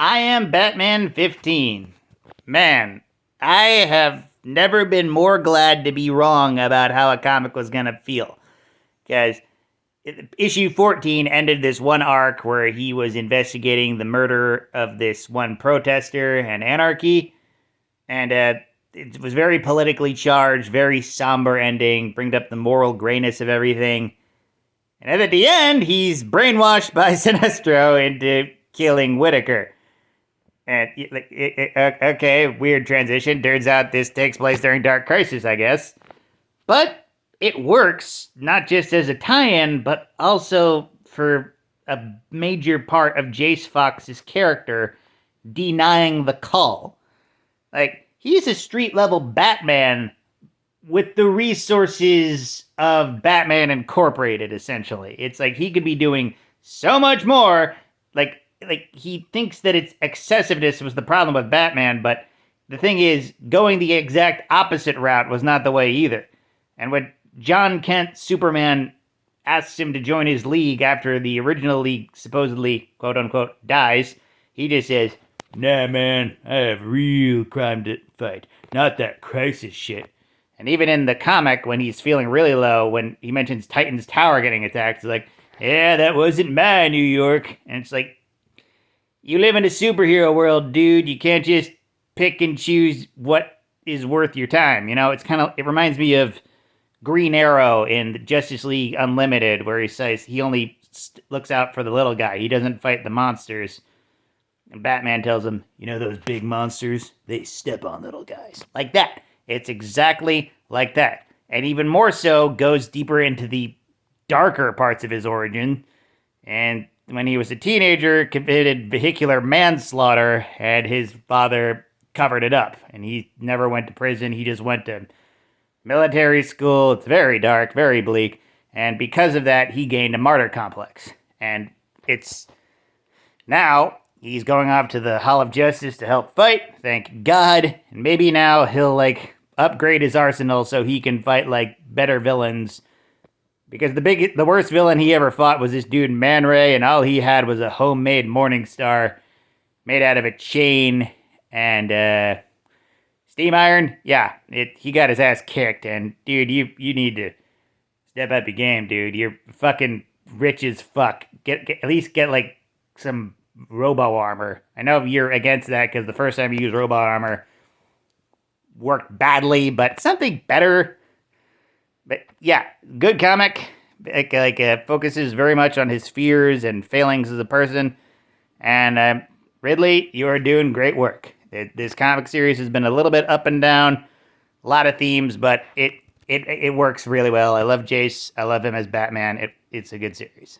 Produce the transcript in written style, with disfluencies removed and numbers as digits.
I am Batman 15. Man, I have never been more glad to be wrong about how a comic was going to feel. Because issue 14 ended this one arc where he was investigating the murder of this one protester and anarchy. And it was very politically charged, very somber ending, bringing up the moral grayness of everything. And then at the end, he's brainwashed by Sinestro into killing Whitaker. And okay, weird transition. Turns out this takes place during Dark Crisis, I guess. But it works not just as a tie-in, but also for a major part of Jace Fox's character denying the call. Like, he's a street-level Batman with the resources of Batman Incorporated, essentially. It's like he could be doing so much more. Like he thinks that it's excessiveness was the problem with Batman, but the thing is, going the exact opposite route was not the way either. And when John Kent Superman asks him to join his league after the original league supposedly, quote unquote, dies, he just says, "Nah, man, I have real crime to fight, not that crisis shit." And even in the comic, when he's feeling really low, when he mentions Titan's Tower getting attacked, he's like, "Yeah, that wasn't my New York." And it's like, you live in a superhero world, dude. You can't just pick and choose what is worth your time. You know, it reminds me of Green Arrow in Justice League Unlimited, where he says he only looks out for the little guy. He doesn't fight the monsters. And Batman tells him, you know those big monsters? They step on little guys. Like that. It's exactly like that. And even more so, goes deeper into the darker parts of his origin. And when he was a teenager, committed vehicular manslaughter, and his father covered it up. And he never went to prison. He just went to military school. It's very dark, very bleak. And because of that, he gained a martyr complex. And it's now he's going off to the Hall of Justice to help fight. Thank God. And maybe now he'll upgrade his arsenal so he can fight better villains. Because the worst villain he ever fought was this dude Man Ray, and all he had was a homemade Morning Star made out of a chain and steam iron. Yeah, he got his ass kicked, and dude, you need to step up your game, dude. You're fucking rich as fuck. At least get some robo armor. I know you're against that because the first time you used robo armor worked badly, but something better. But yeah, good comic. Focuses very much on his fears and failings as a person. And Ridley, you are doing great work. This comic series has been a little bit up and down, a lot of themes, but it works really well. I love Jace. I love him as Batman. It's a good series.